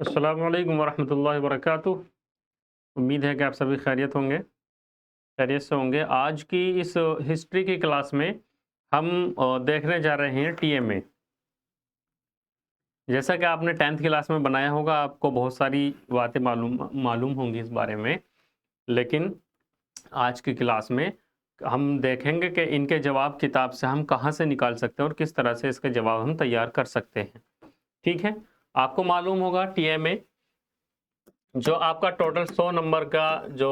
अस्सलाम वालेकुम वरहमतुल्लाहि वबरकातुह। उम्मीद है कि आप सभी खैरियत होंगे, खैरियत से होंगे। आज की इस हिस्ट्री की क्लास में हम देखने जा रहे हैं टीएमए। जैसा कि आपने 10th क्लास में बनाया होगा, आपको बहुत सारी बातें मालूम मालूम होंगी इस बारे में। लेकिन आज की क्लास में हम देखेंगे कि इनके जवाब किताब से हम कहाँ से निकाल सकते हैं और किस तरह से इसके जवाब हम तैयार कर सकते हैं। ठीक है? आपको मालूम होगा टीएमए जो आपका टोटल 100 नंबर का जो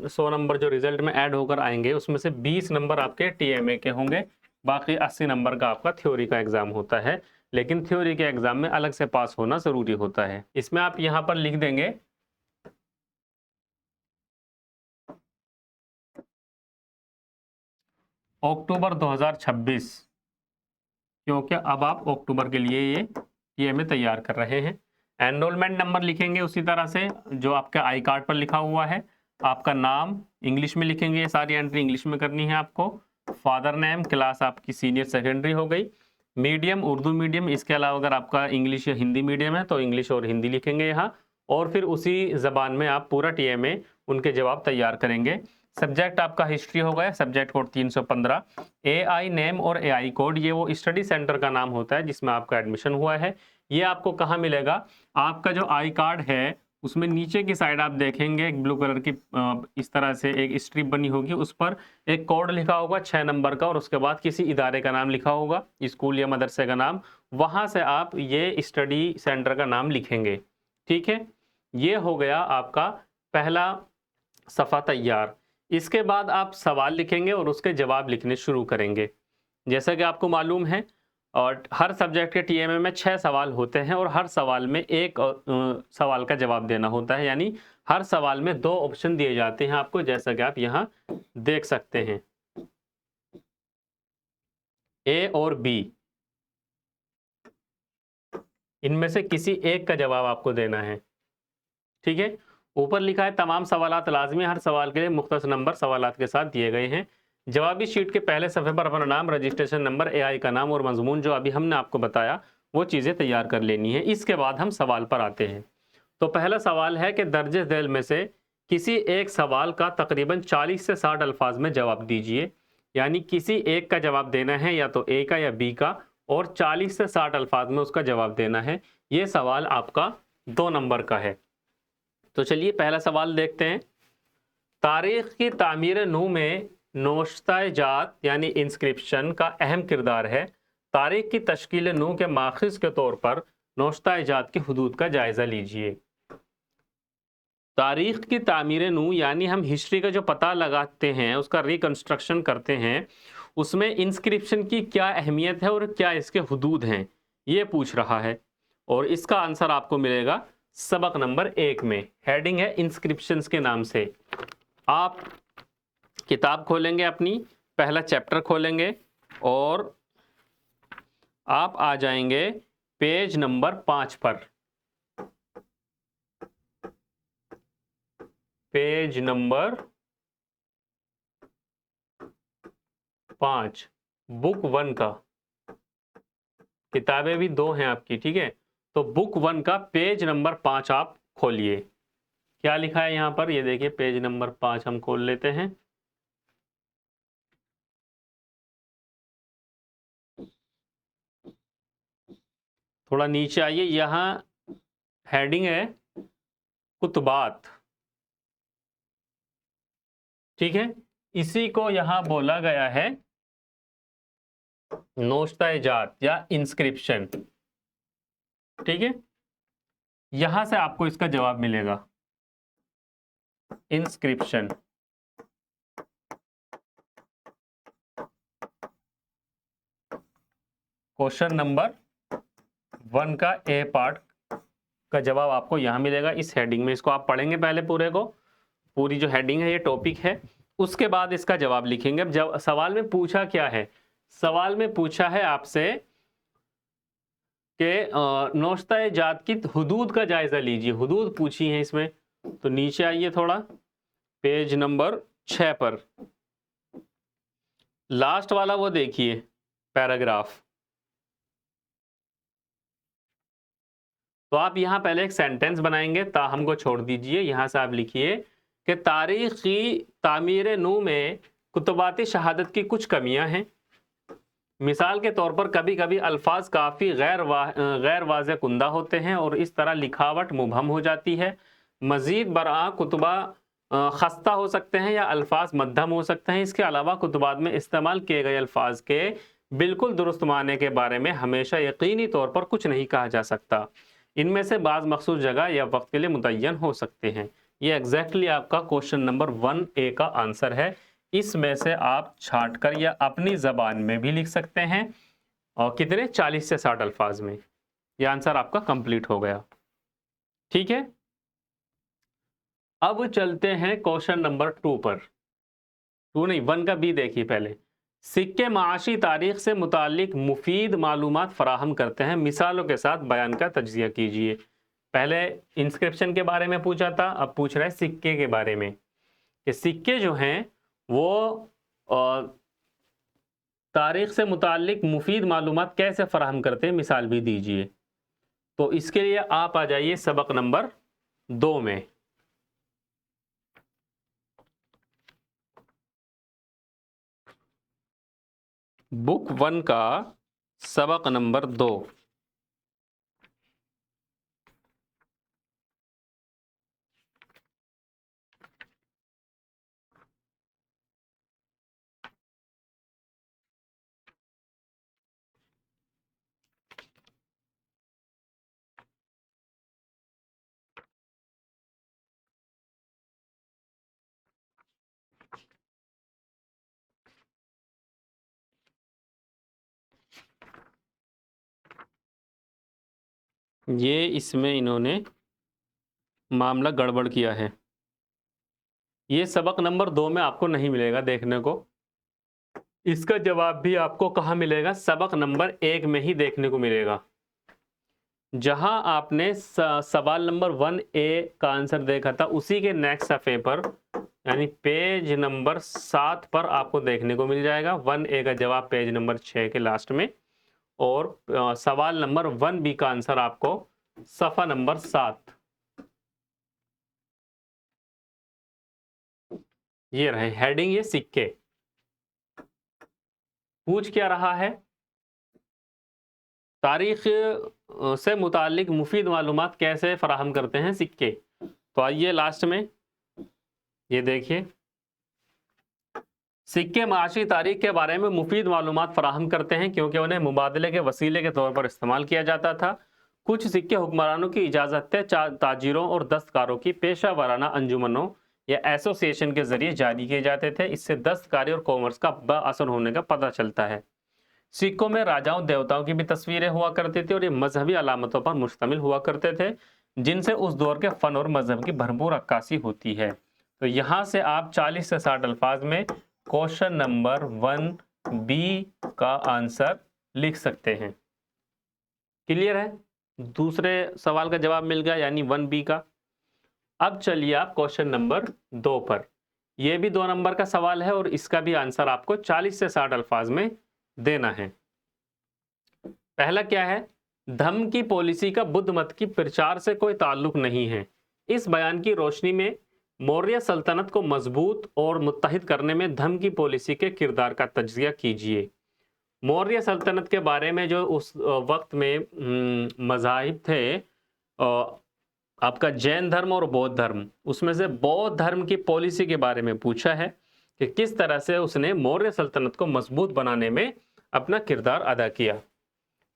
100 नंबर जो रिजल्ट में ऐड होकर आएंगे, उसमें से 20 नंबर आपके टीएमए के होंगे। बाकी 80 नंबर का आपका थ्योरी का एग्जाम होता है। लेकिन थ्योरी के एग्जाम में अलग से पास होना जरूरी होता है। इसमें आप यहां पर लिख देंगे अक्टूबर 2026, क्योंकि अब आप अक्टूबर के लिए ये टीएमए तैयार कर रहे हैं। एनरोलमेंट नंबर लिखेंगे उसी तरह से जो आपके आई कार्ड पर लिखा हुआ है। आपका नाम इंग्लिश में लिखेंगे, ये सारी एंट्री इंग्लिश में करनी है आपको। फादर नेम, क्लास आपकी सीनियर सेकेंडरी हो गई, मीडियम उर्दू मीडियम, इसके अलावा अगर आपका इंग्लिश या हिंदी मीडियम है तो इंग्लिश और हिंदी लिखेंगे यहाँ। और फिर उसी जबान में आप पूरा टीएमए उनके जवाब तैयार करेंगे। सब्जेक्ट आपका हिस्ट्री हो गया, सब्जेक्ट कोड 315। एआई नेम और एआई कोड, ये वो स्टडी सेंटर का नाम होता है जिसमें आपका एडमिशन हुआ है। ये आपको कहाँ मिलेगा? आपका जो आई कार्ड है उसमें नीचे की साइड आप देखेंगे एक ब्लू कलर की इस तरह से एक स्ट्रिप बनी होगी, उस पर एक कोड लिखा होगा 6 नंबर का और उसके बाद किसी इदारे का नाम लिखा होगा, स्कूल या मदरसे का नाम। वहां से आप ये स्टडी सेंटर का नाम लिखेंगे। ठीक है, ये हो गया आपका पहला सफ़ा तैयार। इसके बाद आप सवाल लिखेंगे और उसके जवाब लिखने शुरू करेंगे। जैसा कि आपको मालूम है, और हर सब्जेक्ट के टीएमए में 6 सवाल होते हैं और हर सवाल में एक सवाल का जवाब देना होता है। यानी हर सवाल में 2 ऑप्शन दिए जाते हैं आपको, जैसा कि आप यहाँ देख सकते हैं, ए और बी। इनमें से किसी एक का जवाब आपको देना है। ठीक है, ऊपर लिखा है तमाम सवालात लाजमी, हर सवाल के लिए मुख्तसर नंबर सवालात के साथ दिए गए हैं। जवाबी शीट के पहले सफ़े पर अपना नाम, रजिस्ट्रेशन नंबर, एआई का नाम और मजमून जो अभी हमने आपको बताया वो चीज़ें तैयार कर लेनी है। इसके बाद हम सवाल पर आते हैं। तो पहला सवाल है कि दर्ज झेल में से किसी एक सवाल का तकरीबन 40 से 60 अल्फाज में जवाब दीजिए। यानी किसी एक का जवाब देना है, या तो ए का या बी का, और 40 से 60 अल्फाज में उसका जवाब देना है। ये सवाल आपका 2 नंबर का है। तो चलिए पहला सवाल देखते हैं। तारीख की तामीर नू में नोश्ता-ए-जात यानी इंस्क्रिप्शन का अहम किरदार है। तारीख की तश्कील नू के माखज़ के तौर पर नोश्ता-ए-जात की हुदूद का जायज़ा लीजिए। तारीख की तामीर नू यानी हम हिस्ट्री का जो पता लगाते हैं, उसका रिकंस्ट्रक्शन करते हैं, उसमें इंस्क्रिप्शन की क्या अहमियत है और क्या इसके हुदूद हैं, ये पूछ रहा है। और इसका आंसर आपको मिलेगा सबक नंबर 1 में। हेडिंग है इंस्क्रिप्शंस के नाम से। आप किताब खोलेंगे अपनी, पहला चैप्टर खोलेंगे और आप आ जाएंगे पेज नंबर 5 पर। पेज नंबर 5, बुक 1 का। किताबें भी 2 हैं आपकी, ठीक है। तो बुक 1 का पेज नंबर 5 आप खोलिए। क्या लिखा है यहां पर, ये देखिए पेज नंबर 5 हम खोल लेते हैं। थोड़ा नीचे आइए, यहां हेडिंग है कुतबात। ठीक है, इसी को यहां बोला गया है नोश्ता-ए-जात या इंस्क्रिप्शन। ठीक है, यहां से आपको इसका जवाब मिलेगा इंस्क्रिप्शन। क्वेश्चन नंबर 1 का ए पार्ट का जवाब आपको यहां मिलेगा इस हेडिंग में। इसको आप पढ़ेंगे पहले पूरे को, पूरी जो हेडिंग है ये टॉपिक है, उसके बाद इसका जवाब लिखेंगे। अब जब सवाल में पूछा क्या है, सवाल में पूछा है आपसे कि नोश्ता-ए-जात की हुदूद का जायजा लीजिए। हुदूद पूछी है इसमें। तो नीचे आइए थोड़ा, पेज नंबर 6 पर लास्ट वाला वो देखिए पैराग्राफ। तो आप यहाँ पहले एक सेंटेंस बनाएंगे, ताहम को छोड़ दीजिए। यहाँ से आप लिखिए कि तारीखी तामीर नू में कुतुबाती शहादत की कुछ कमियां हैं। मिसाल के तौर पर कभी कभी अल्फाज काफ़ी गैर वाज़ेह कुंदा होते हैं और इस तरह लिखावट मुबहम हो जाती है। मज़ीद बरआ कुतुबा खस्ता हो सकते हैं या अल्फाज मध्यम हो सकते हैं। इसके अलावा कुतुबात में इस्तेमाल किए गए अल्फाज के बिल्कुल दुरुस्त माने के बारे में हमेशा यकीनी तौर पर कुछ नहीं कहा जा सकता। इनमें से बाज़ मखसूस जगह या वक्त के लिए मुतय्यन हो सकते हैं। ये एग्जैक्टली आपका क्वेश्चन नंबर 1A का आंसर है। इसमें से आप छाट कर या अपनी ज़बान में भी लिख सकते हैं, और कितने 40 से 60 अल्फाज में। यह आंसर आपका कंप्लीट हो गया। ठीक है, अब चलते हैं क्वेश्चन नंबर 2 पर। 2 नहीं, 1 का बी देखिए पहले। सिक्के माशी तारीख से मुतालिक मुफीद मालूमात फराहम करते हैं, मिसालों के साथ बयान का तज्जिया कीजिए। पहले इंस्क्रिप्शन के बारे में पूछा था, अब पूछ रहा है सिक्के के बारे में कि सिक्के जो हैं वो तारीख से मुतालिक मुफीद मालूमात कैसे फराहम करते हैं, मिसाल भी दीजिए। तो इसके लिए आप आ जाइए सबक नंबर 2 में। बुक 1 का सबक नंबर 2। ये इसमें इन्होंने मामला गड़बड़ किया है। ये सबक नंबर 2 में आपको नहीं मिलेगा देखने को। इसका जवाब भी आपको कहाँ मिलेगा, सबक नंबर 1 में ही देखने को मिलेगा। जहां आपने सवाल नंबर 1A का आंसर देखा था, उसी के नेक्स्ट सफ़े पर यानी पेज नंबर 7 पर आपको देखने को मिल जाएगा 1A का जवाब पेज नंबर 6 के लास्ट में, और सवाल नंबर 1B का आंसर आपको सफ़ा नंबर 7। ये रहे हेडिंग, ये सिक्के। पूछ क्या रहा है, तारीख से मुतालिक मुफीद मालूमात कैसे फराहम करते हैं सिक्के। तो आइए लास्ट में ये देखिए, सिक्के माशी तारीख के बारे में मुफीद मालूमात फराहम करते हैं क्योंकि उन्हें मुबादले के वसीले के तौर पर इस्तेमाल किया जाता था। कुछ सिक्के हुक्मरानों की इजाज़त ताजिरों और दस्तकारों की पेशा वाराना अंजुमनों या एसोसिएशन के जरिए जारी किए जाते थे। इससे दस्तकारी और कॉमर्स का बाअसर होने का पता चलता है। सिक्कों में राजाओं देवताओं की भी तस्वीरें हुआ करती थी और ये मजहबी अलामतों पर मुश्तमिल हुआ करते थे, जिनसे उस दौर के फ़न और मजहब की भरपूर अक्कासी होती है। तो यहाँ से आप 40 से 60 अल्फाज में क्वेश्चन नंबर 1B का आंसर लिख सकते हैं। क्लियर है, दूसरे सवाल का जवाब मिल गया यानी 1B का। अब चलिए आप क्वेश्चन नंबर 2 पर। यह भी 2 नंबर का सवाल है और इसका भी आंसर आपको 40 से 60 अल्फाज में देना है। पहला क्या है, धम्म की पॉलिसी का बुद्ध मत की प्रचार से कोई ताल्लुक नहीं है। इस बयान की रोशनी में मौर्य सल्तनत को मजबूत और मुत्तहिद करने में धम्म की पॉलिसी के किरदार का तज्जिया कीजिए। मौर्य सल्तनत के बारे में जो उस वक्त में मज़ाहिब थे, आपका जैन धर्म और बौद्ध धर्म, उसमें से बौद्ध धर्म की पॉलिसी के बारे में पूछा है कि किस तरह से उसने मौर्य सल्तनत को मजबूत बनाने में अपना किरदार अदा किया।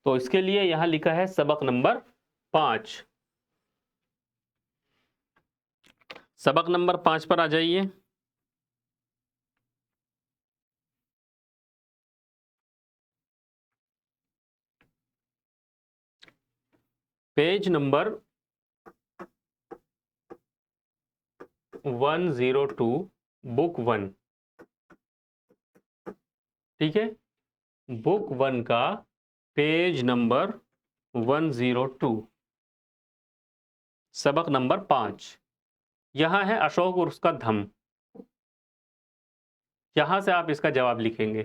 तो इसके लिए यहां लिखा है सबक नंबर 5। सबक नंबर 5 पर आ जाइए। Page number 102, book 1। ठीक है, बुक 1 का पेज नंबर 102, सबक नंबर 5। यहां है अशोक और उसका धम्म। यहां से आप इसका जवाब लिखेंगे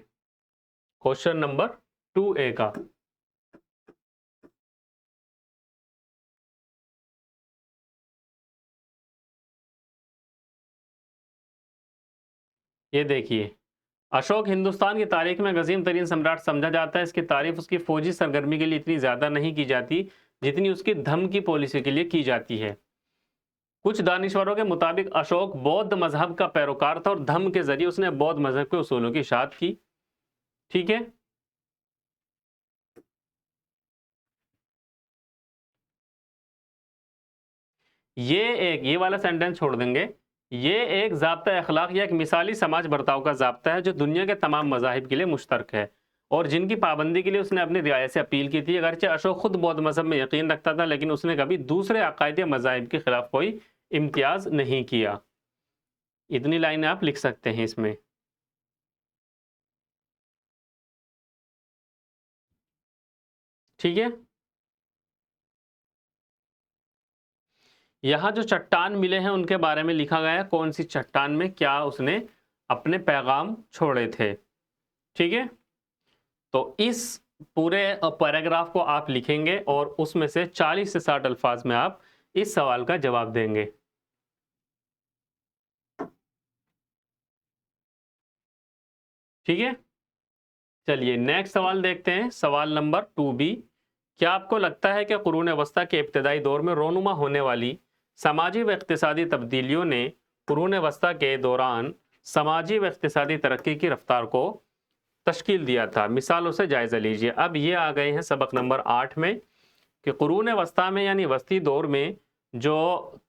क्वेश्चन नंबर 2A का। ये देखिए, अशोक हिंदुस्तान की तारीख में अजीम तरीन सम्राट समझा जाता है। इसकी तारीफ उसकी फौजी सरगर्मी के लिए इतनी ज़्यादा नहीं की जाती जितनी उसकी धम्म की पॉलिसी के लिए की जाती है। कुछ दानिश्वरों के मुताबिक अशोक बौद्ध मजहब का पैरोकार था और धम्म के जरिए उसने बौद्ध मजहब के उसूलों की इशाअत की। ठीक है, ये वाला सेंटेंस छोड़ देंगे। ये एक ज़ाब्ता अखलाक या एक मिसाली समाज बर्ताव का ज़ाब्ता है जो दुनिया के तमाम मज़ाहिब के लिए मुश्तरक है और जिनकी पाबंदी के लिए उसने अपनी रियायत से अपील की थी। अगरचे अशोक खुद बौद्ध मजहब में यकीन रखता था, लेकिन उसने कभी दूसरे अकायद या मज़ाहिब के खिलाफ कोई इम्तियाज़ नहीं किया। इतनी लाइनें आप लिख सकते हैं इसमें। ठीक है, यहाँ जो चट्टान मिले हैं उनके बारे में लिखा गया है, कौन सी चट्टान में क्या उसने अपने पैगाम छोड़े थे। ठीक है, तो इस पूरे पैराग्राफ को आप लिखेंगे और उसमें से 40 से 60 अल्फाज में आप इस सवाल का जवाब देंगे। ठीक है, चलिए नेक्स्ट सवाल देखते हैं। सवाल नंबर 2B, क्या आपको लगता है कि कुरून वस्ता के इब्तदाई दौर में रोनुमा होने वाली समाजी व इक्तिसादी तब्दीलियों ने कुरून वस्ता के दौरान समाजी व इक्तिसादी तरक्की की रफ्तार को तश्कील दिया था? मिसालों से जायज़ा लीजिए। अब ये आ गए हैं सबक नंबर 8 में कि कुरून वस्ता में यानी वस्ती दौर में जो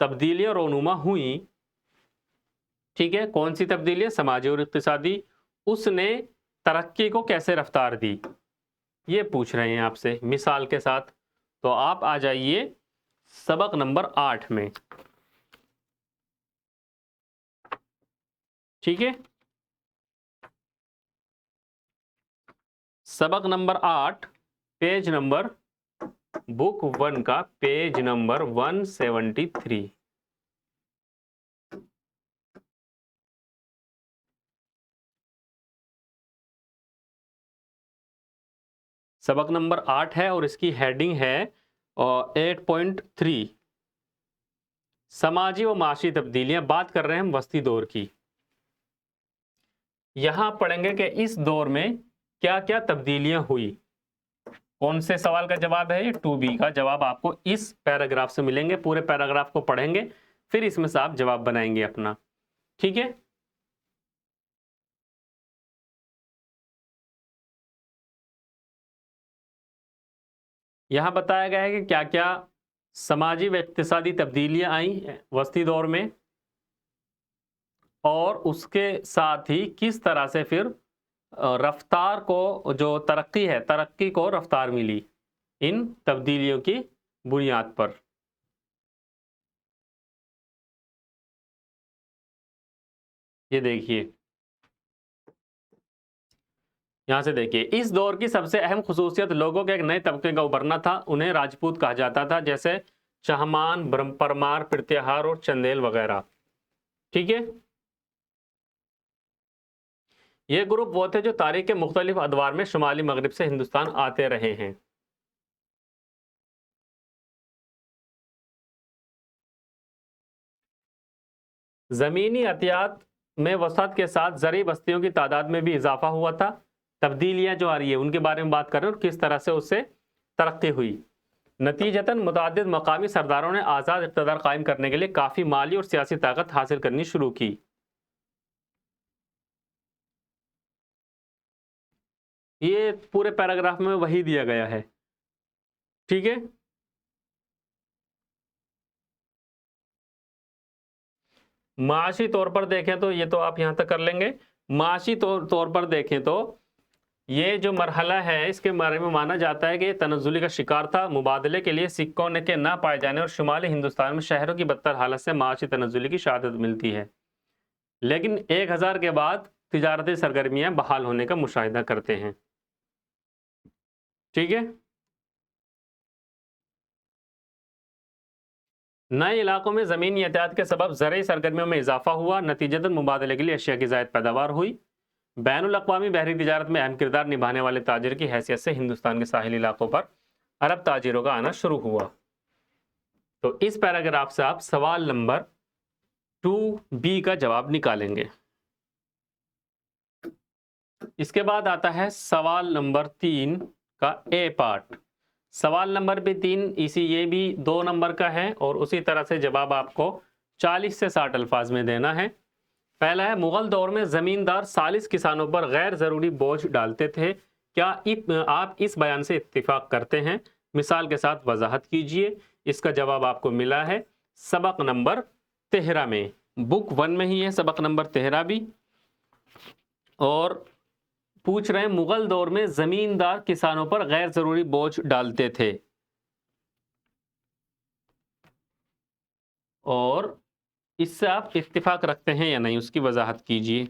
तब्दीलियाँ रोनुमा हुई, ठीक है, कौन सी तब्दीलियाँ? समाजी और इक्तिसादी। उसने तरक्की को कैसे रफ्तार दी, ये पूछ रहे हैं आपसे मिसाल के साथ। तो आप आ जाइए सबक नंबर 8 में। ठीक है, सबक नंबर 8, पेज नंबर बुक 1 का पेज नंबर 173। सबक नंबर 8 है और इसकी हेडिंग है 8.3 समाजी व माशी तब्दीलियां। बात कर रहे हैं हम वस्ती दौर की। यहां पढ़ेंगे कि इस दौर में क्या क्या तब्दीलियां हुई। कौन से सवाल का जवाब है? ये 2B का जवाब आपको इस पैराग्राफ से मिलेंगे। पूरे पैराग्राफ को पढ़ेंगे, फिर इसमें से आप जवाब बनाएंगे अपना। ठीक है, यहां बताया गया है कि क्या क्या समाजी व इक्तिसादी तब्दीलियां आई वस्ती दौर में और उसके साथ ही किस तरह से फिर रफ्तार को, जो तरक्की है, तरक्की को रफ्तार मिली इन तब्दीलियों की बुनियाद पर। ये देखिए, यहां से देखिए, इस दौर की सबसे अहम खुसूसियत लोगों के एक नए तबके का उभरना था। उन्हें राजपूत कहा जाता था, जैसे चहमान, परमार, प्रत्याहार और चंदेल वगैरह। ठीक है, ये ग्रुप वो थे जो तारीख के मुख्तलिफ अदवार में शुमाली मगरिब से हिंदुस्तान आते रहे हैं। ज़मीनी अतियात में वसअत के साथ ज़रई बस्तियों की तादाद में भी इजाफा हुआ था। तब्दीलियाँ जो आ रही है उनके बारे में बात कर रहे हैं और किस तरह से उससे तरक्की हुई। नतीजतन मुतअद्दिद मकामी सरदारों ने आज़ाद इक़्तिदार कायम करने के लिए काफ़ी माली और सियासी ताकत हासिल करनी शुरू की। ये पूरे पैराग्राफ में वही दिया गया है। ठीक है, माशी तौर पर देखें तो ये तो आप यहाँ तक कर लेंगे। माशी तौर पर देखें तो ये जो मरहला है इसके बारे में माना जाता है कि तनज़्ज़ुली का शिकार था। मुबादले के लिए सिक्कों के ना पाए जाने और शुमाली हिंदुस्तान में शहरों की बदतर हालत से माशी तनज़्ज़ुली की शहादत मिलती है। लेकिन 1000 के बाद तिजारती सरगर्मियां बहाल होने का मुशाहिदा करते हैं। ठीक है, नए इलाकों में ज़मीनी एहतियात के सबब ज़रई सरगर्मियों में इजाफा हुआ। नतीजतन मुबादले के लिए अशिया की ज़ायद पैदावार हुई। बैनुल अक़वामी बहरी तिजारत में अहम किरदार निभाने वाले ताजिर की हैसियत से हिंदुस्तान के साहिली इलाकों पर अरब ताजिरों का आना शुरू हुआ। तो इस पैराग्राफ से आप सवाल नंबर 2B का जवाब निकालेंगे। इसके बाद आता है सवाल नंबर 3 का ए पार्ट। सवाल नंबर भी 3 ये भी 2 नंबर का है और उसी तरह से जवाब आपको 40 से 60 अल्फाज में देना है। पहला है, मुगल दौर में जमींदार सालिस किसानों पर गैर जरूरी बोझ डालते थे, क्या आप इस बयान से इत्तिफाक करते हैं? मिसाल के साथ वजाहत कीजिए। इसका जवाब आपको मिला है सबक नंबर 13 में, बुक 1 में ही है सबक नंबर 13 भी। और पूछ रहे हैं मुगल दौर में जमींदार किसानों पर गैर जरूरी बोझ डालते थे, और इससे आप इत्तिफाक रखते हैं या नहीं, उसकी वजाहत कीजिए।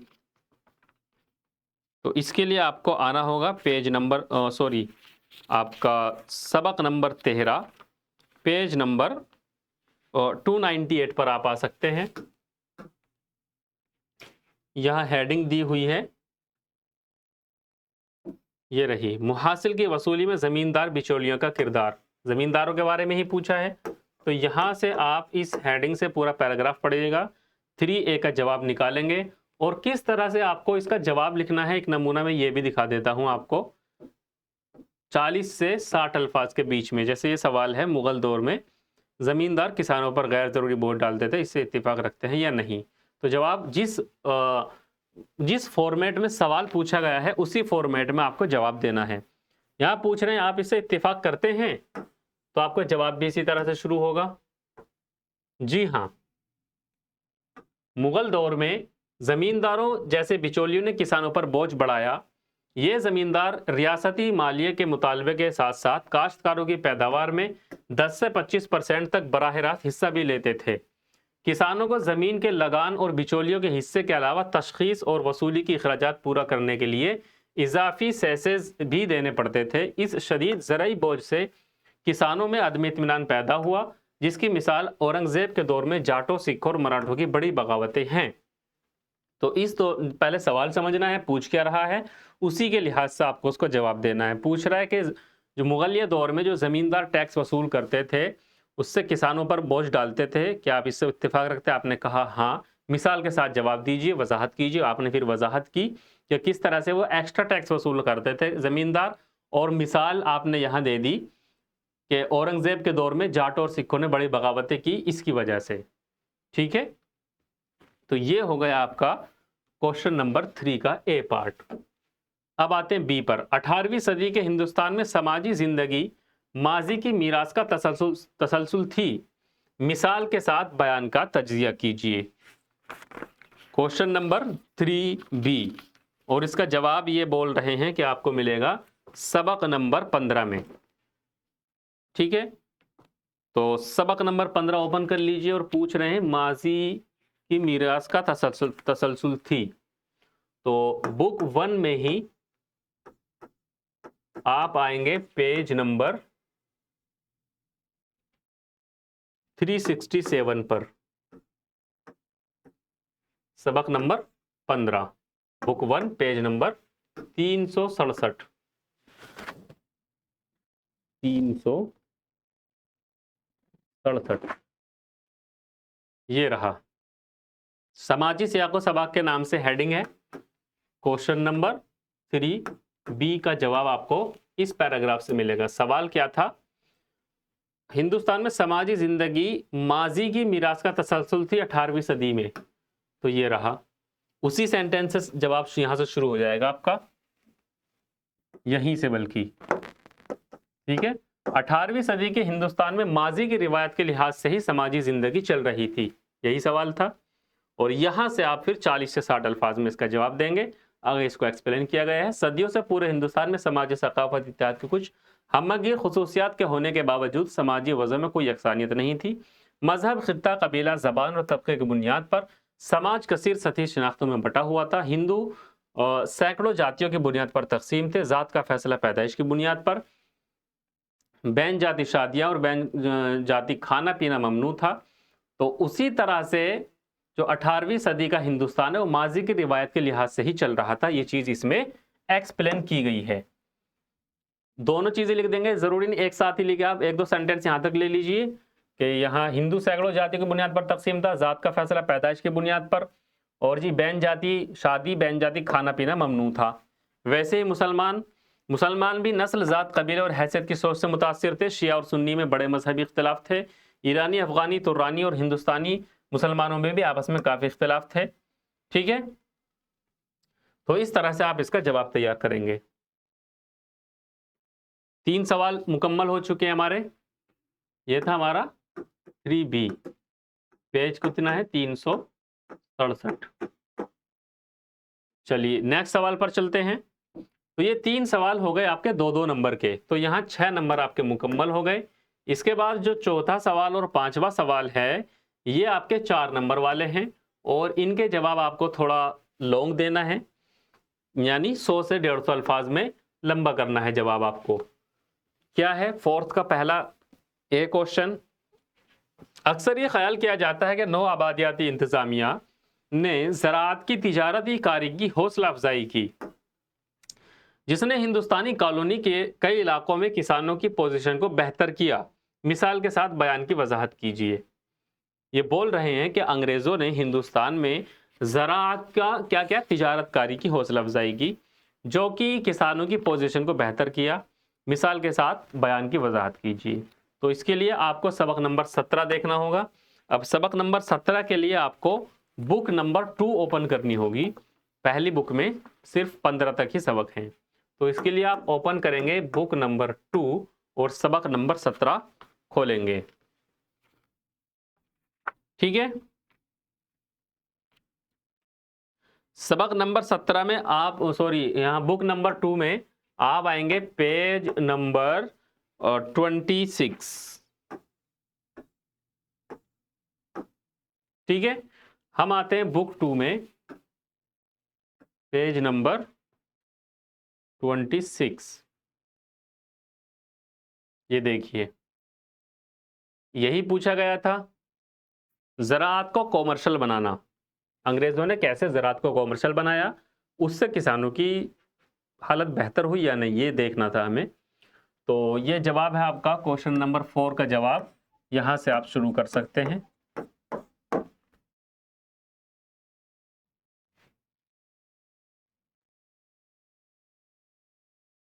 तो इसके लिए आपको आना होगा पेज नंबर आपका सबक नंबर 13 पेज नंबर 298 पर आप आ सकते हैं। यहां हेडिंग दी हुई है, ये रही, मुहासिल की वसूली में जमींदार बिचौलियों का किरदार। जमींदारों के बारे में ही पूछा है, तो यहां से आप इस हेडिंग से पूरा पैराग्राफ पढ़िएगा, 3A का जवाब निकालेंगे। और किस तरह से आपको इसका जवाब लिखना है, एक नमूना में ये भी दिखा देता हूं आपको। 40 से 60 अल्फाज के बीच में, जैसे ये सवाल है, मुगल दौर में जमींदार किसानों पर गैर जरूरी बोझ डालते थे, इससे इत्तिफाक रखते हैं या नहीं। तो जवाब जिस फॉर्मेट में सवाल पूछा गया है उसी फॉर्मेट में आपको जवाब देना है। यहां पूछ रहे हैं आप इससे इत्तिफाक करते हैं, तो आपका जवाब भी इसी तरह से शुरू होगा, जी हां। मुगल दौर में जमींदारों जैसे बिचौलियों ने किसानों पर बोझ बढ़ाया। ये जमींदार रियासती मालिये के मुतालबे के साथ साथ काश्तकारों की पैदावार में 10 से 25% तक बराह रास्त हिस्सा भी लेते थे। किसानों को जमीन के लगान और बिचौलियों के हिस्से के अलावा तशखीस और वसूली की अखराजात पूरा करने के लिए इजाफी सेसेस भी देने पड़ते थे। इस शदीद ज़राई बोझ से किसानों में अदम इत्मीनान पैदा हुआ, जिसकी मिसाल औरंगजेब के दौर में जाटों, सिखों और मराठों की बड़ी बगावतें हैं। तो पहले सवाल समझना है, पूछ क्या रहा है, उसी के लिहाज से आपको उसको जवाब देना है। पूछ रहा है कि जो मुगलिया दौर में जो जमींदार टैक्स वसूल करते थे, उससे किसानों पर बोझ डालते थे, क्या आप इससे इत्तेफाक रखते हैं? आपने कहा हाँ। मिसाल के साथ जवाब दीजिए, वजाहत कीजिए। आपने फिर वजाहत की कि किस तरह से वो एक्स्ट्रा टैक्स वसूल करते थे जमींदार, और मिसाल आपने यहाँ दे दी कि औरंगजेब के दौर में जाट और सिखों ने बड़ी बगावतें की इसकी वजह से। ठीक है, तो ये हो गया आपका क्वेश्चन नंबर 3 का ए पार्ट। अब आते हैं बी पर। 18वीं सदी के हिंदुस्तान में समाजी जिंदगी माजी की मीरास का तसलसल थी, मिसाल के साथ बयान का तज्जिया कीजिए। क्वेश्चन नंबर 3B, और इसका जवाब ये बोल रहे हैं कि आपको मिलेगा सबक नंबर 15 में। ठीक है, तो सबक नंबर 15 ओपन कर लीजिए और पूछ रहे हैं माजी की मीरास का तसलसल थी। तो बुक 1 में ही आप आएंगे पेज नंबर 367 पर, सबक नंबर 15, बुक 1 पेज नंबर 367। ये रहा, समाजी सियाको सबाक के नाम से हेडिंग है। क्वेश्चन नंबर 3B का जवाब आपको इस पैराग्राफ से मिलेगा। सवाल क्या था? हिंदुस्तान में समाजी जिंदगी माजी की मीरास का तसलसल थी 18वीं सदी में। तो ये रहा, उसी सेंटेंस से जवाब यहां से शुरू हो जाएगा आपका, यहीं से बल्कि। ठीक है, 18वीं सदी के हिंदुस्तान में माजी की रिवायत के लिहाज से ही समाजी जिंदगी चल रही थी, यही सवाल था। और यहां से आप फिर 40 से 60 अल्फाज में इसका जवाब देंगे। आगे इसको एक्सप्लेन किया गया है। सदियों से पूरे हिंदुस्तान में समाजी सकाफत इत्तेहाद की कुछ हमगीर खुसूसियात के होने के बावजूद समाजी वज़न में कोई यकसानियत नहीं थी। मजहब, खित्ता, कबीला, ज़बान और तबके की बुनियाद पर समाज कसीर सतही शनाख्तों में बटा हुआ था। हिंदू सैकड़ों जातियों की बुनियाद पर तकसीम थे। ज़ात का फैसला पैदाइश की बुनियाद पर, बैन जाति शादियाँ और बैन जाति खाना पीना ममनू था। तो उसी तरह से जो 18वीं सदी का हिंदुस्तान है वो माजी की रिवायत के लिहाज से ही चल रहा था। ये चीज इसमें एक्सप्लेन की गई है। दोनों चीजें लिख देंगे, जरूरी नहीं एक साथ ही लिखे, आप एक दो सेंटेंस यहां तक ले लीजिए कि यहाँ हिंदू सैकड़ों जाति की बुनियाद पर तकसीम था, जात का फैसला पैदाइश की बुनियाद पर, और जी बैन जाति शादी, बैन जाति खाना पीना ममनू था। वैसे ही मुसलमान भी नस्ल, ज़ात, कबीले और हैसियत की सोच से मुतासिर थे। शिया और सुन्नी में बड़े मजहबी इख्तिलाफ थे। ईरानी, अफगानी, तुर्रानी और हिंदुस्तानी मुसलमानों में भी आपस में काफ़ी इख्तिलाफ थे। ठीक है, तो इस तरह से आप इसका जवाब तैयार करेंगे। 3 सवाल मुकम्मल हो चुके हैं हमारे। ये था हमारा 3B, पेज कितना है 367। चलिए नेक्स्ट सवाल पर चलते हैं। तो ये 3 सवाल हो गए आपके 2-2 नंबर के, तो यहाँ 6 नंबर आपके मुकम्मल हो गए। इसके बाद जो चौथा सवाल और 5वां सवाल है, ये आपके 4 नंबर वाले हैं और इनके जवाब आपको थोड़ा लॉन्ग देना है, यानी 100 से 150 अल्फाज में लंबा करना है जवाब आपको। क्या है? फोर्थ का पहला ए क्वेश्चन, अक्सर ये ख्याल किया जाता है कि नौ आबादियाती इंतजामिया ने ज़राअत की तिजारती कारी की हौसला अफजाई की, जिसने हिंदुस्तानी कॉलोनी के कई इलाकों में किसानों की पोजीशन को बेहतर किया। मिसाल के साथ बयान की वजाहत कीजिए। ये बोल रहे हैं कि अंग्रेज़ों ने हिंदुस्तान में ज़राअत का क्या क्या तिजारतकारी की हौसला अफजाई की, जो कि किसानों की पोजीशन को बेहतर किया। मिसाल के साथ बयान की वजाहत कीजिए। तो इसके लिए आपको सबक नंबर 17 देखना होगा। अब सबक नंबर 17 के लिए आपको बुक नंबर 2 ओपन करनी होगी। पहली बुक में सिर्फ 15 तक ही सबक हैं, तो इसके लिए आप ओपन करेंगे बुक नंबर 2 और सबक नंबर 17 खोलेंगे। ठीक है, सबक नंबर 17 में आप यहाँ बुक नंबर 2 में आप आएंगे पेज नंबर 26। ठीक है, हम आते हैं बुक 2 में पेज नंबर 26। ये देखिए, यही पूछा गया था, ज़राअत को कॉमर्शियल बनाना। अंग्रेजों ने कैसे ज़राअत को कॉमर्शियल बनाया, उससे किसानों की हालत बेहतर हुई या नहीं, ये देखना था हमें। तो ये जवाब है आपका क्वेश्चन नंबर 4 का जवाब। यहां से आप शुरू कर सकते हैं।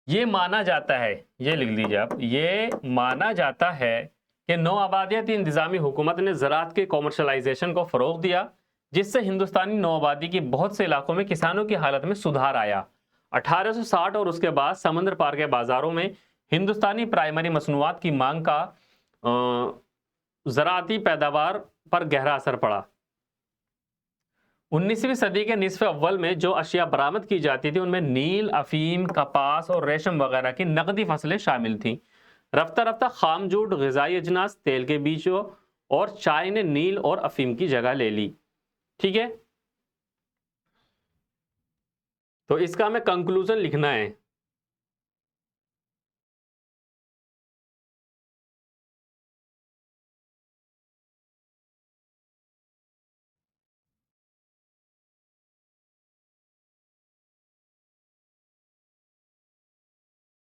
ये माना जाता है, ये लिख लीजिए आप, ये माना जाता है कि नौ आबादियाती इंतजामी हुकूमत ने ज़राअत के कॉमर्शलाइजेशन को फ़रोग़ दिया, जिससे हिंदुस्तानी नौ आबादी के बहुत से इलाकों में किसानों की हालत में सुधार आया। 1860 और उसके बाद समंदर पार के बाज़ारों में हिंदुस्तानी प्राइमरी मसनूआत की मांग का ज़राअती पैदावार पर गहरा असर पड़ा। 19वीं सदी के निस्फ़ अव्वल में जो अशिया बरामद की जाती थी, उनमें नील, अफीम, कपास और रेशम वगैरह की नकदी फसलें शामिल थीं। रफ्ता रफ्ता खाम जूट, ग़िज़ाई अजनास, तेल के बीजों और चाय ने नील और अफीम की जगह ले ली। ठीक है, तो इसका हमें कंक्लूजन लिखना है।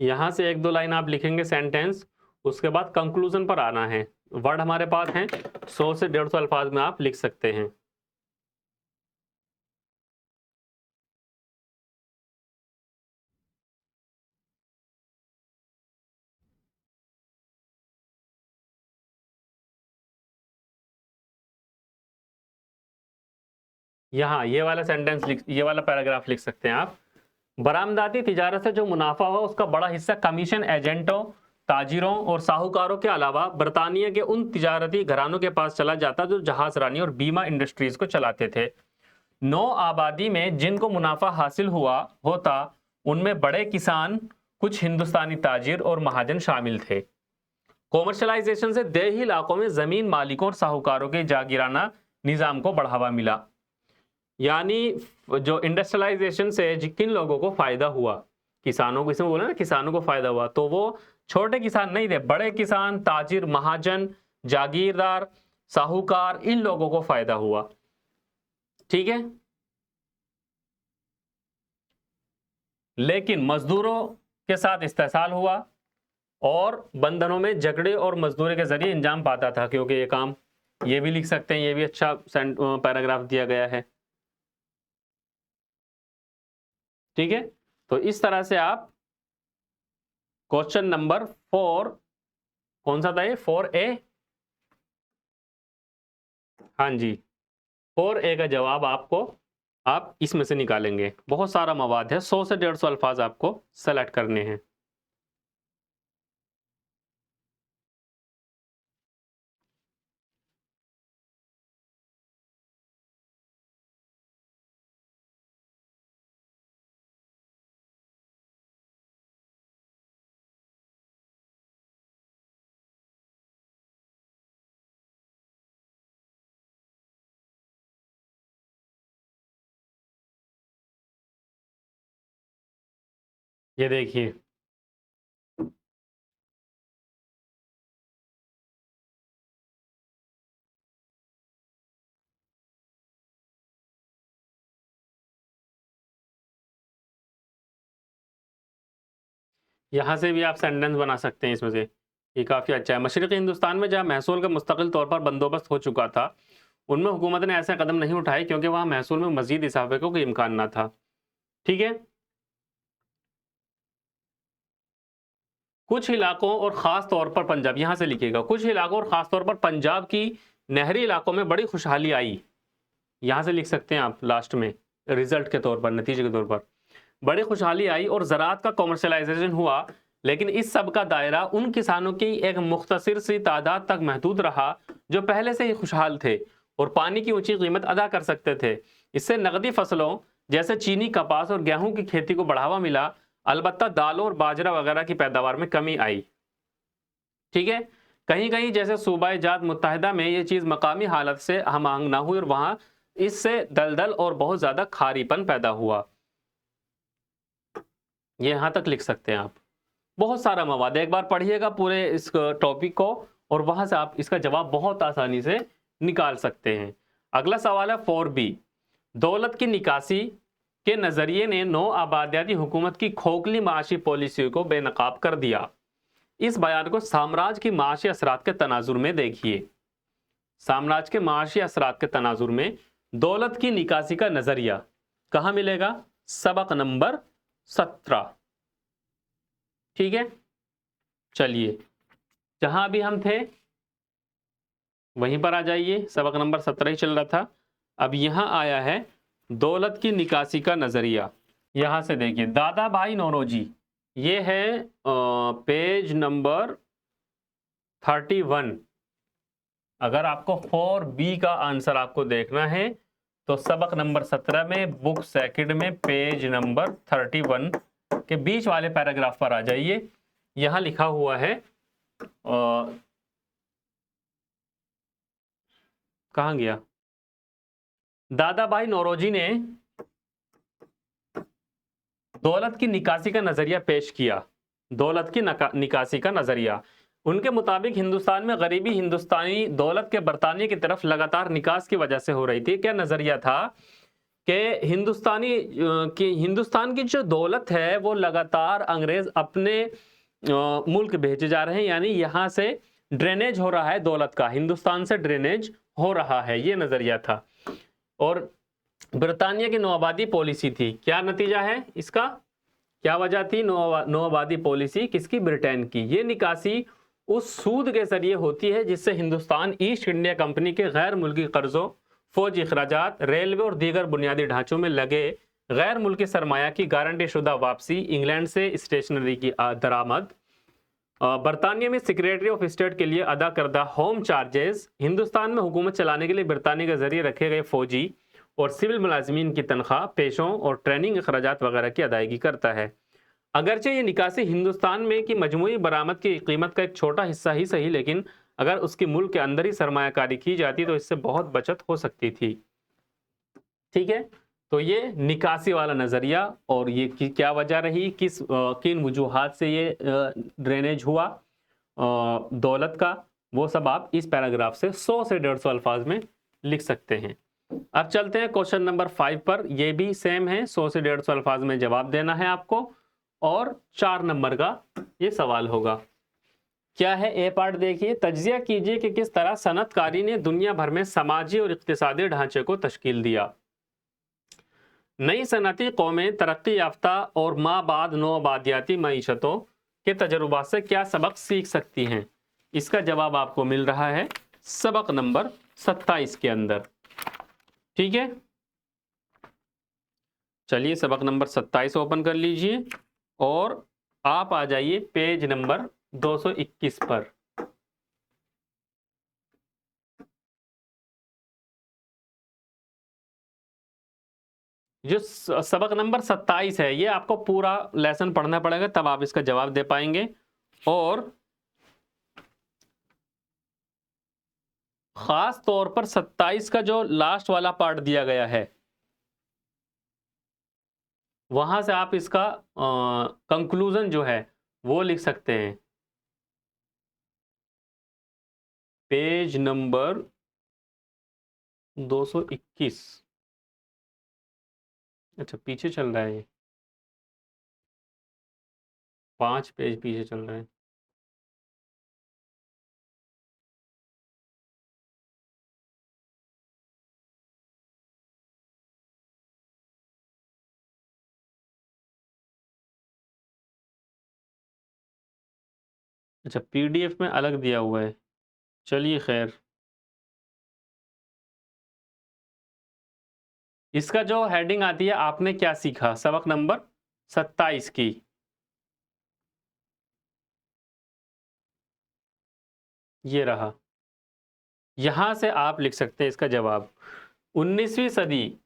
यहां से 1-2 लाइन आप लिखेंगे सेंटेंस, उसके बाद कंक्लूजन पर आना है। वर्ड हमारे पास हैं, 100 से 150 अल्फाज में आप लिख सकते हैं। यहाँ ये वाला सेंटेंस ये वाला पैराग्राफ लिख सकते हैं आप। बरामदाती तिजारत से जो मुनाफा हो, उसका बड़ा हिस्सा कमीशन एजेंटों, ताजिरों और साहूकारों के अलावा बरतानिया के उन तिजारती घरानों के पास चला जाता जो जहाज रानी और बीमा इंडस्ट्रीज को चलाते थे। नौ आबादी में जिनको मुनाफा हासिल हुआ होता, उनमें बड़े किसान, कुछ हिंदुस्तानी ताजिर और महाजन शामिल थे। कॉमर्शलाइजेशन से देही इलाकों में जमीन मालिकों और साहूकारों के जागीराना निजाम को बढ़ावा मिला। यानी जो इंडस्ट्रियलाइजेशन से किन लोगों को फायदा हुआ, किसानों को, इसमें बोला ना किसानों को फायदा हुआ, तो वो छोटे किसान नहीं थे, बड़े किसान, ताजिर, महाजन, जागीरदार, साहूकार, इन लोगों को फायदा हुआ। ठीक है, लेकिन मजदूरों के साथ इस्तेसाल हुआ और बंधनों में झगड़े और मजदूरी के जरिए इंजाम पाता था, क्योंकि ये काम, ये भी लिख सकते हैं, ये भी अच्छा पैराग्राफ दिया गया है। ठीक है, तो इस तरह से आप क्वेश्चन नंबर 4, कौन सा था ये, 4A, हाँ जी 4A का जवाब आपको आप इसमें से निकालेंगे। बहुत सारा मवाद है, 100 से 150 अल्फाज आपको सेलेक्ट करने हैं। ये देखिए, यहाँ से भी आप सेंटेंस बना सकते हैं इसमें से। ये काफ़ी अच्छा है। मशरक़ी हिंदुस्तान में जहाँ महसूल का मुस्तकिल तौर पर बंदोबस्त हो चुका था, उनमें हुकूमत ने ऐसे कदम नहीं उठाए क्योंकि वहाँ महसूल में मज़ीद इजाफे का कोई इम्कान ना था। ठीक है। कुछ इलाकों और ख़ास तौर पर पंजाब, यहाँ से लिखिएगा, कुछ इलाकों और ख़ास तौर पर पंजाब की नहरी इलाकों में बड़ी खुशहाली आई। यहाँ से लिख सकते हैं आप लास्ट में, रिजल्ट के तौर पर, नतीजे के तौर पर। बड़ी खुशहाली आई और ज़राअत का कॉमर्शलाइजेशन हुआ, लेकिन इस सब का दायरा उन किसानों की एक मुख्तसर सी तादाद तक महदूद रहा जो पहले से ही खुशहाल थे और पानी की ऊंची कीमत अदा कर सकते थे। इससे नकदी फसलों जैसे चीनी, कपास और गेहूं की खेती को बढ़ावा मिला। अलबत्ता दालों और बाजरा वगैरह की पैदावार में कमी आई। ठीक है। कहीं कहीं जैसे सूबा जात मुत्तहिदा में ये चीज़ मकामी हालत से हम आहंग ना हुई और वहां इससे दलदल और बहुत ज़्यादा खारीपन पैदा हुआ। ये यहाँ तक लिख सकते हैं आप। बहुत सारा मवाद है, एक बार पढ़िएगा पूरे इस टॉपिक को और वहां से आप इसका जवाब बहुत आसानी से निकाल सकते हैं। अगला सवाल है 4B। दौलत की निकासी के नजरिए ने नौ आबादियाती हुकूमत की खोखली माशी पॉलिसी को बेनकाब कर दिया। इस बयान को साम्राज्य की माशी असरात के तनाजुर में देखिए। साम्राज्य के माशी असरात के तनाजुर में दौलत की निकासी का नजरिया कहां मिलेगा? सबक नंबर 17। ठीक है, चलिए जहां अभी हम थे वहीं पर आ जाइए। सबक नंबर 17 ही चल रहा था। अब यहां आया है दौलत की निकासी का नजरिया। यहां से देखिए, दादा भाई नौरोजी, ये है पेज नंबर 31। अगर आपको 4B का आंसर आपको देखना है तो सबक नंबर 17 में बुक सेकंड में पेज नंबर 31 के बीच वाले पैराग्राफ पर आ जाइए। यहां लिखा हुआ है, कहां गया, दादा भाई नौरोजी ने दौलत की निकासी का नजरिया पेश किया। दौलत की निकासी का नजरिया, उनके मुताबिक हिंदुस्तान में गरीबी हिंदुस्तानी दौलत के बरतानिया की तरफ लगातार निकास की वजह से हो रही थी। क्या नजरिया था कि हिंदुस्तान की जो दौलत है वो लगातार अंग्रेज अपने मुल्क भेजे जा रहे हैं, यानी यहां से ड्रेनेज हो रहा है दौलत का, हिंदुस्तान से ड्रेनेज हो रहा है, ये नजरिया था। और बरतानिया की नौआबादी पॉलिसी थी। क्या नतीजा है इसका, क्या वजह थी? नौआबादी पॉलिसी किसकी? ब्रिटेन की। ये निकासी उस सूद के जरिए होती है जिससे हिंदुस्तान ईस्ट इंडिया कंपनी के गैर मुल्की कर्जों, फौजी अखराजात, रेलवे और दीगर बुनियादी ढांचों में लगे गैर मुल्की सरमाया की गारंटी शुदा वापसी, इंग्लैंड से स्टेशनरी की दरामद, बरतानिया में सेक्रेटरी ऑफ स्टेट के लिए अदा करदा होम चार्जेस, हिंदुस्तान में हुकूमत चलाने के लिए बरतानिया के जरिए रखे गए फौजी और सिविल मुलाजमीन की तनख्वाह, पेशों और ट्रेनिंग अखराजात वगैरह की अदायगी करता है। अगरचे ये निकासी हिंदुस्तान में की मजमूई बरामद की कीमत का एक छोटा हिस्सा ही सही, लेकिन अगर उसकी मुल्क के अंदर ही सरमायाकारी की जाती तो इससे बहुत बचत हो सकती थी। ठीक है, तो ये निकासी वाला नजरिया और ये क्या वजह रही, किन वजूहात से ये ड्रेनेज हुआ दौलत का, वो सब आप इस पैराग्राफ से 100 से 150 अल्फाज में लिख सकते हैं। अब चलते हैं क्वेश्चन नंबर 5 पर। ये भी सेम है, 100 से 150 अल्फाज में जवाब देना है आपको और 4 नंबर का ये सवाल होगा। क्या है ए पार्ट, देखिए, तज्जिया कीजिए कि किस तरह सनतकारी ने दुनिया भर में समाजी और इक्तिसादी ढांचे को तश्कील दिया। नई सनती कौमें तरक्की याफ्ता और माबाद नौआबादियाती मईशतों के तजुर्बात से क्या सबक सीख सकती हैं? इसका जवाब आपको मिल रहा है सबक नंबर 27 के अंदर। ठीक है, चलिए सबक नंबर 27 ओपन कर लीजिए और आप आ जाइए पेज नंबर 221 पर। जो सबक नंबर 27 है, ये आपको पूरा लेसन पढ़ना पड़ेगा, तब आप इसका जवाब दे पाएंगे। और खास तौर पर 27 का जो लास्ट वाला पार्ट दिया गया है, वहां से आप इसका कंक्लूजन जो है वो लिख सकते हैं। Page number 221। अच्छा, पीछे चल रहा है ये, 5 पेज पीछे चल रहा है। अच्छा, पीडीएफ में अलग दिया हुआ है, चलिए खैर। इसका जो हेडिंग आती है, आपने क्या सीखा सबक नंबर 27 की, ये रहा। यहां से आप लिख सकते हैं इसका जवाब। 19वीं सदी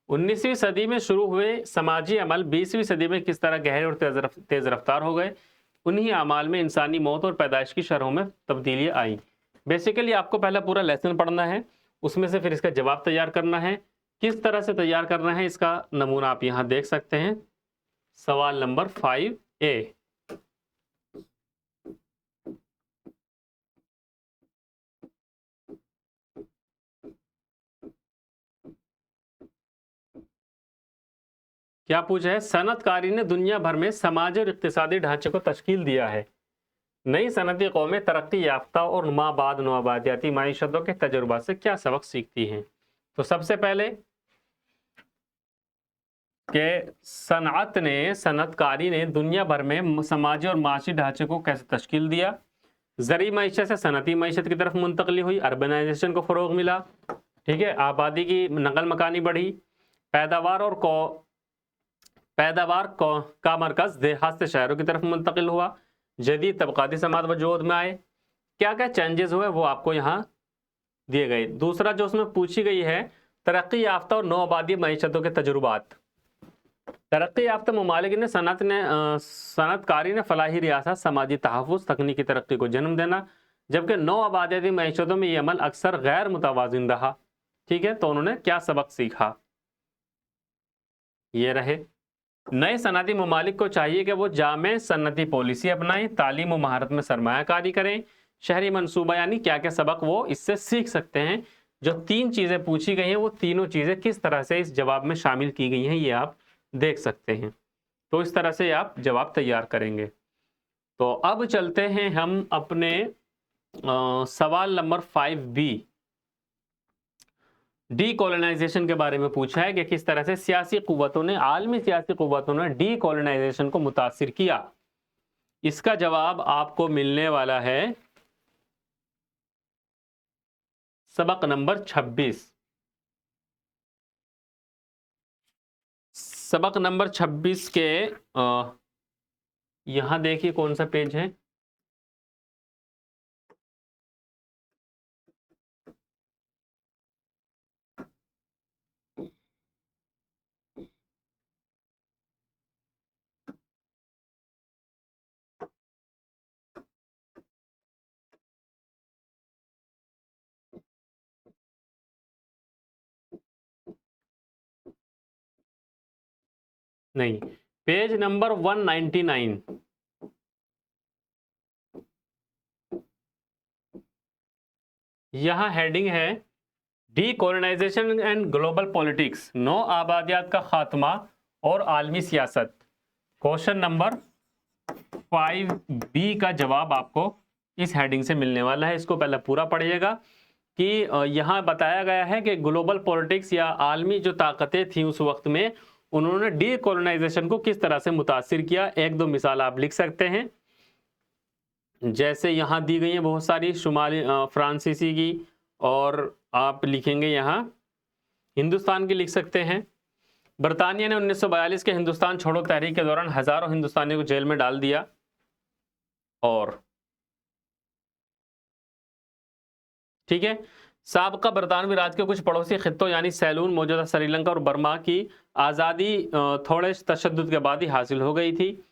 19वीं सदी में शुरू हुए समाजी अमल 20वीं सदी में किस तरह गहरे और तेज रफ्तार हो गए। उन्हीं अमाल में इंसानी मौत और पैदाइश की शरहों में तब्दीलियां आई। बेसिकली आपको पहला पूरा लेसन पढ़ना है, उसमें से फिर इसका जवाब तैयार करना है। किस तरह से तैयार करना है इसका नमूना आप यहां देख सकते हैं, सवाल नंबर 5A। क्या पूछा है? सनतकारी ने दुनिया भर में समाज और इक्तिसादी ढांचे को तश्कील दिया है। नई सनती कौमें तरक्की याफ्ता और माबाद नौआबादियाती माईशतों के तजुर्बा से क्या सबक सीखती हैं? तो सबसे पहले कि सनतकारी ने दुनिया भर में समाजी और माशी ढांचे को कैसे तश्कील दिया। ज़री मईशत से सनती मईशत की तरफ मुंतकली हुई, अर्बनाइजेशन को फ़रोग मिला। ठीक है, आबादी की नकल मकानी बढ़ी, पैदावार का मरकज देहात से शहरों की तरफ मुंतकिल हुआ, जदीद तबकाती समाज वजूद में आए। क्या क्या चेंजेस हुए वो आपको यहाँ दिए गए। दूसरा जो उसमें पूछी गई है, तरक्की याफ्ता और नौआबादी मईशतों के तजुर्बात। तरक्की याफ्ता ममालिक ने सनतकारी ने फलाही रियासत, समाजी तहफ़्फ़ुज़, तकनीकी तरक्की को जन्म देना, जबकि नौआबादियाती मईशतों में ये अमल अक्सर गैर मुतवाज़िन रहा। ठीक है, तो उन्होंने क्या सबक सीखा, ये रहे। नए सनती ममालिक को चाहिए कि वो जामे सनती पॉलिसी अपनाएं, तालीम व महारत में सरमायाकारी करें, शहरी मनसूबा, यानी क्या क्या सबक वो इससे सीख सकते हैं। जो 3 चीज़ें पूछी गई हैं, वो तीनों चीज़ें किस तरह से इस जवाब में शामिल की गई हैं, ये आप देख सकते हैं। तो इस तरह से आप जवाब तैयार करेंगे। तो अब चलते हैं हम अपने सवाल नंबर 5B। डीकोलोनाइजेशन के बारे में पूछा है कि किस तरह से आलमी सियासी कुव्वतों ने डीकोलोनाइजेशन को मुतासिर किया। इसका जवाब आपको मिलने वाला है सबक नंबर 26। सबक नंबर 26 के यहां देखिए कौन सा पेज है, नहीं, पेज नंबर 199। यहां हेडिंग है डीकोलोनाइजेशन एंड ग्लोबल पॉलिटिक्स, नौ आबादियात का खात्मा और आलमी सियासत। क्वेश्चन नंबर 5B का जवाब आपको इस हेडिंग से मिलने वाला है। इसको पहले पूरा पढ़िएगा कि यहाँ बताया गया है कि ग्लोबल पॉलिटिक्स या आलमी जो ताकतें थी उस वक्त में, उन्होंने डीकोलोनाइजेशन को किस तरह से मुतासिर किया, एक दो मिसाल आप लिख सकते हैं। जैसे यहाँ दी गई है बहुत सारी, शुमाली फ्रांसीसी की, और आप लिखेंगे यहाँ हिंदुस्तान की लिख सकते हैं। बरतानिया ने 1942 के हिंदुस्तान छोड़ो तहरीक के दौरान हजारों हिंदुस्तानियों को जेल में डाल दिया। और ठीक है, साबका बरतानवी राज के कुछ पड़ोसी खित्तों यानी सैलून, मौजूदा श्रीलंका और बर्मा की आज़ादी थोड़े तशद्दुद के बाद ही हासिल हो गई थी।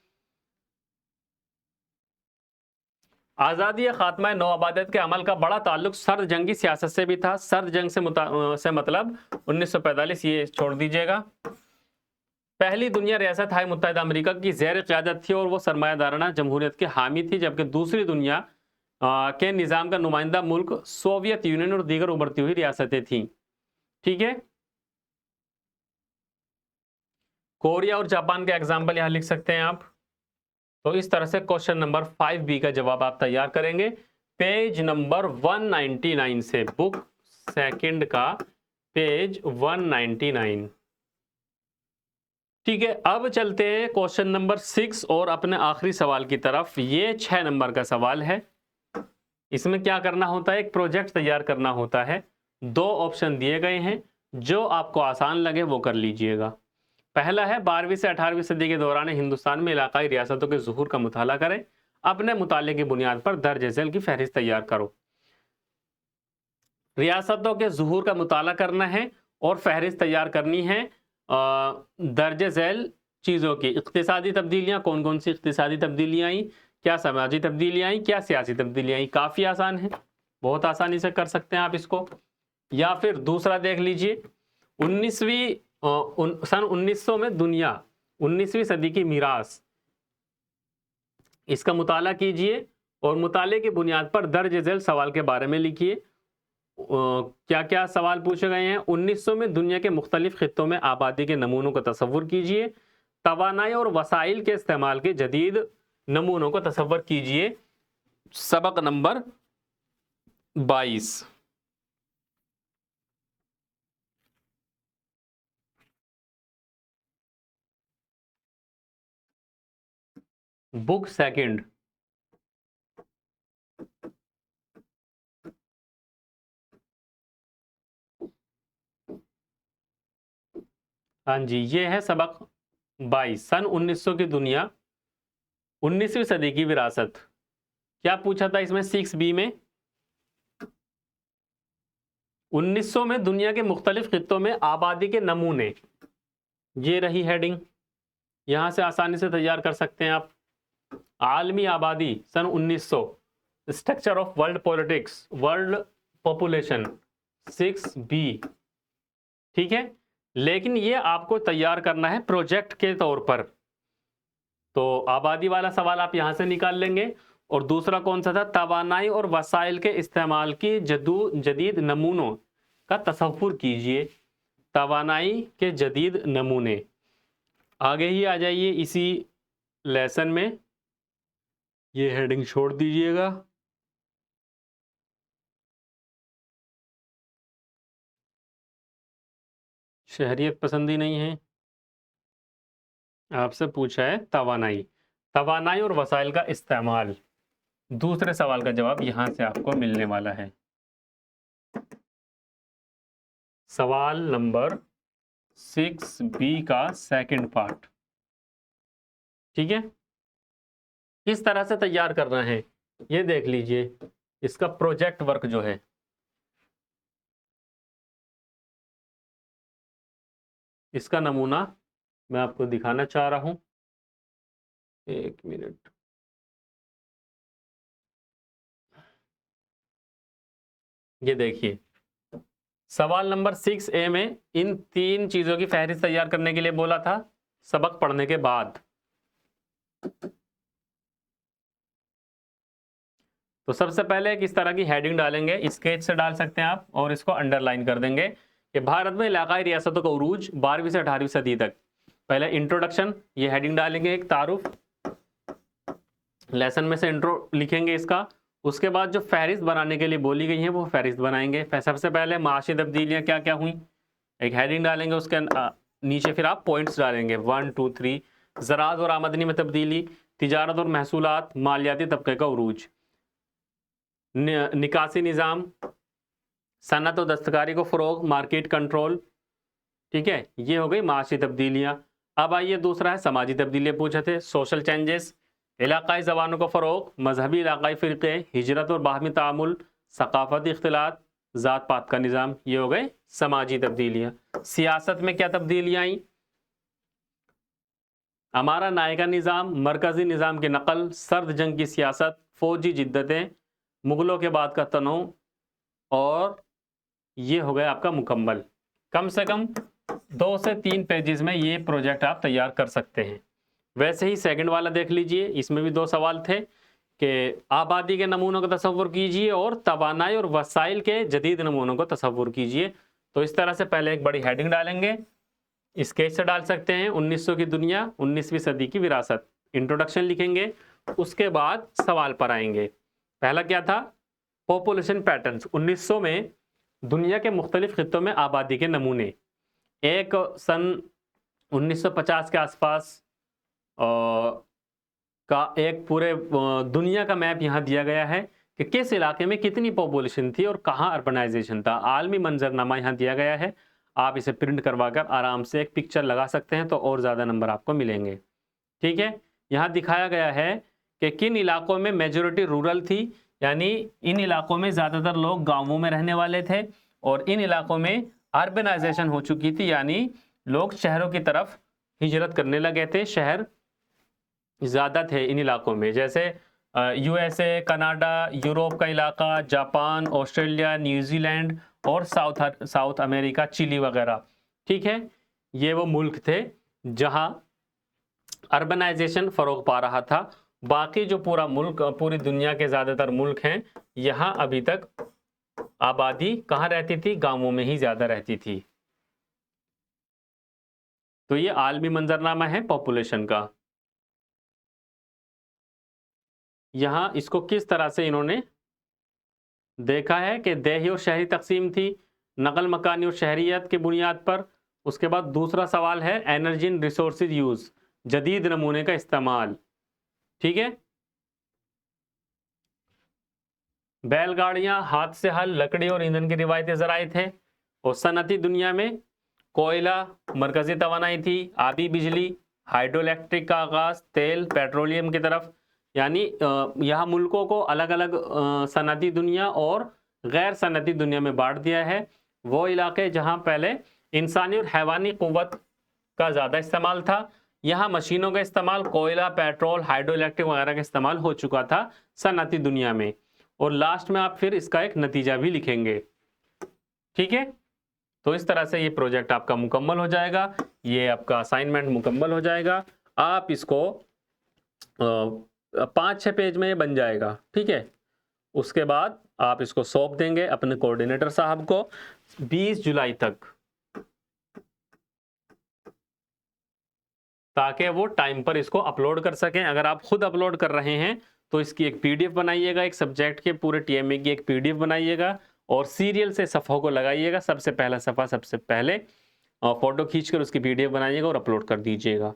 आज़ादी या खात्मा नौआबादियत के अमल का बड़ा ताल्लुक सर्द जंगी सियासत से भी था। सर्द जंग से मतलब 1945, ये छोड़ दीजिएगा। पहली दुनिया रियासत हाई मुत्तहिदा अमेरिका की ज़ेर क़यादत थी और वो सरमायादाराना जमहूरियत की हामी थी, जबकि दूसरी दुनिया के निज़ाम का नुमाइंदा मुल्क सोवियत यूनियन और दीगर उभरती हुई रियासतें थीं। ठीक है, कोरिया और जापान के एग्जाम्पल यहाँ लिख सकते हैं आप। तो इस तरह से क्वेश्चन नंबर 5B का जवाब आप तैयार करेंगे पेज नंबर 199 से, बुक सेकंड का पेज 199। ठीक है, अब चलते हैं क्वेश्चन नंबर 6 और अपने आखिरी सवाल की तरफ। ये 6 नंबर का सवाल है। इसमें क्या करना होता है, एक प्रोजेक्ट तैयार करना होता है। 2 ऑप्शन दिए गए हैं, जो आपको आसान लगे वो कर लीजिएगा। पहला है 12वीं से 18वीं सदी के दौरान हिंदुस्तान में इलाकाई रियासतों के ज़ुहूर का मुताला करें, अपने मुताले की बुनियाद पर दर्ज झेल की फहरिस्त तैयार करो। रियासतों के ज़ुहूर का मुताला करना है और फहरिस्त तैयार करनी है दर्ज झेल चीज़ों की। इक़्तिसादी तब्दीलियाँ, कौन कौन सी इक़्तिसादी तब्दीलियाँ आई, क्या समाजी तब्दीलियाँ आई, क्या सियासी तब्दीलियाँ आई। काफ़ी आसान है, बहुत आसानी से कर सकते हैं आप इसको। या फिर दूसरा देख लीजिए, 19वीं सन 1900 में दुनिया, 19वीं सदी की मीरास, इसका मुताला कीजिए और मुताले की बुनियाद पर दर्ज झेल सवाल के बारे में लिखिए। क्या क्या सवाल पूछे गए हैं। 1900 में दुनिया के मुख्तलिफ खित्तों में आबादी के नमूनों का तसव्वुर कीजिए। तवानाई और वसाइल के इस्तेमाल के जदीद नमूनों को तसव्वुर कीजिए। सबक नंबर 22। बुक सेकंड, हाँ जी, ये है सबक 22। सन 1900 की दुनिया, 19वीं सदी की विरासत। क्या पूछा था इसमें 6B में, 1900 में दुनिया के मुख्तलिफ खित्तों में आबादी के नमूने, ये रही हेडिंग। यहां से आसानी से तैयार कर सकते हैं आप। आलमी आबादी सन 1900, structure of world politics, world population 6B। ठीक है, लेकिन ये आपको तैयार करना है प्रोजेक्ट के तौर पर। तो आबादी वाला सवाल आप यहां से निकाल लेंगे। और दूसरा कौन सा था, तवानाई और वसाइल के इस्तेमाल की जदीद नमूनों का तसव्वुर कीजिए। तवानाई के जदीद नमूने, आगे ही आ जाइए इसी लेसन में, ये हेडिंग छोड़ दीजिएगा। शहरियत पसंदी नहीं है, आपसे पूछा है तवानाई, तवानाई और वसाइल का इस्तेमाल। दूसरे सवाल का जवाब यहां से आपको मिलने वाला है। सवाल नंबर 6B का सेकंड पार्ट। ठीक है, किस तरह से तैयार करना है ये देख लीजिए। इसका प्रोजेक्ट वर्क जो है, इसका नमूना मैं आपको दिखाना चाह रहा हूं। 1 मिनट, ये देखिए। सवाल नंबर 6A में इन 3 चीजों की फहरिस्त तैयार करने के लिए बोला था सबक पढ़ने के बाद। तो सबसे पहले किस तरह की हेडिंग डालेंगे, स्केच से डाल सकते हैं आप, और इसको अंडरलाइन कर देंगे कि भारत में इलाकाई रियासतों का उरूज 12वीं से 18वीं सदी तक। पहले इंट्रोडक्शन, ये हेडिंग डालेंगे, एक तारुफ, लेसन में से इंट्रो लिखेंगे इसका। उसके बाद जो फहरिस्त बनाने के लिए बोली गई है वो फहरिस्त बनाएंगे। सबसे पहले माशी तब्दीलियाँ क्या क्या हुई, एक हेडिंग डालेंगे, उसके नीचे फिर आप पॉइंट्स डालेंगे 1 2 3। ज़राअत और आमदनी में तब्दीली, तिजारत और महसूलात, मालियाती तबके का उरूज, निकासी निज़ाम, सनत और दस्तकारी को फ़रोग़, मार्केट कंट्रोल। ठीक है, ये हो गई माशी तब्दीलियाँ। अब आइए दूसरा है समाजी तब्दीलियाँ पूछे थे, सोशल चेंजेस, इलाक़ाई ज़बानों को फ़रोग़, मजहबी इलाक़ाई फ़िरक़े, हिजरत और बाहमी तामुल, सक़ाफ़ती इख्तिलात, ज़ात पात का निज़ाम। ये हो गए समाजी तब्दीलियाँ। सियासत में क्या तब्दीलियाँ आई? हमारा नायका निज़ाम, मरकज़ी निज़ाम की नकल, सर्द जंग की सियासत, फ़ौजी जिद्दतें, मुग़लों के बाद का तनों, और ये हो गया आपका मुकम्मल। कम से कम 2 से 3 पेजेस में ये प्रोजेक्ट आप तैयार कर सकते हैं। वैसे ही सेकंड वाला देख लीजिए, इसमें भी 2 सवाल थे कि आबादी के नमूनों का तसव्वुर कीजिए और तवानाई और वसाइल के जदीद नमूनों को तसव्वुर कीजिए। तो इस तरह से पहले एक बड़ी हेडिंग डालेंगे, स्केच से डाल सकते हैं 1900 की दुनिया, 19वीं सदी की विरासत, इंट्रोडक्शन लिखेंगे, उसके बाद सवाल पर आएंगे। पहला क्या था? पॉपुलेशन पैटर्न्स, 1900 में दुनिया के मुख्तलिफ खित्तों में आबादी के नमूने। एक सन 1950 के आसपास का एक पूरे दुनिया का मैप यहाँ दिया गया है कि किस इलाके में कितनी पॉपुलेशन थी और कहाँ अर्बनाइजेशन था। आलमी मंजरनामा यहाँ दिया गया है, आप इसे प्रिंट करवाकर आराम से एक पिक्चर लगा सकते हैं तो और ज़्यादा नंबर आपको मिलेंगे। ठीक है, यहाँ दिखाया गया है कि किन इलाकों में मेजॉरिटी रूरल थी, यानी इन इलाकों में ज़्यादातर लोग गाँवों में रहने वाले थे, और इन इलाकों में अर्बनाइजेशन हो चुकी थी, यानी लोग शहरों की तरफ हिजरत करने लगे थे, शहर ज़्यादा थे इन इलाकों में, जैसे यूएसए, कनाडा, यूरोप का इलाका, जापान, ऑस्ट्रेलिया, न्यूजीलैंड और साउथ अमेरिका, चिली वगैरह। ठीक है, ये वो मुल्क थे जहां अर्बनाइजेशन फ़रोग़ पा रहा था। बाकी जो पूरा मुल्क, पूरी दुनिया के ज़्यादातर मुल्क हैं, यहाँ अभी तक आबादी कहाँ रहती थी? गांवों में ही ज़्यादा रहती थी। तो ये आलमी मंजरनामा है पॉपुलेशन का। यहाँ इसको किस तरह से इन्होंने देखा है कि देही और शहरी तकसीम थी, नकल मकानी और शहरियत की बुनियाद पर। उसके बाद दूसरा सवाल है एनर्जी एंड रिसोर्सेज यूज़, जदीद नमूने का इस्तेमाल। ठीक है, बैलगाड़ियाँ, हाथ से हल, लकड़ी और ईंधन के रिवायती ज़राए थे। और सनती दुनिया में कोयला, मरकज़ी तवानाई थी, आबी बिजली, हाइड्रो इलेक्ट्रिक का आगाज़, तेल, पेट्रोलियम की तरफ। यानी यहाँ मुल्कों को अलग अलग सनती दुनिया और गैर सनती दुनिया में बांट दिया है। वो इलाके जहाँ पहले इंसानी और हैवानी क़ुव्वत का ज़्यादा इस्तेमाल था, यहाँ मशीनों का इस्तेमाल, कोयला, पेट्रोल, हाइड्रो इलेक्ट्रिक वगैरह का इस्तेमाल हो चुका था सनती दुनिया में। और लास्ट में आप फिर इसका एक नतीजा भी लिखेंगे। ठीक है, तो इस तरह से ये प्रोजेक्ट आपका मुकम्मल हो जाएगा, ये आपका असाइनमेंट मुकम्मल हो जाएगा। आप इसको 5-6 पेज में ये बन जाएगा। ठीक है, उसके बाद आप इसको सौंप देंगे अपने कोऑर्डिनेटर साहब को 20 जुलाई तक, ताकि वो टाइम पर इसको अपलोड कर सकें। अगर आप खुद अपलोड कर रहे हैं तो इसकी एक पीडीएफ बनाइएगा, एक सब्जेक्ट के पूरे टीएमए की एक पीडीएफ बनाइएगा और सीरियल से सफ़ों को लगाइएगा, सबसे पहला सफ़ा सबसे पहले, और फोटो खींचकर उसकी पीडीएफ बनाइएगा और अपलोड कर दीजिएगा।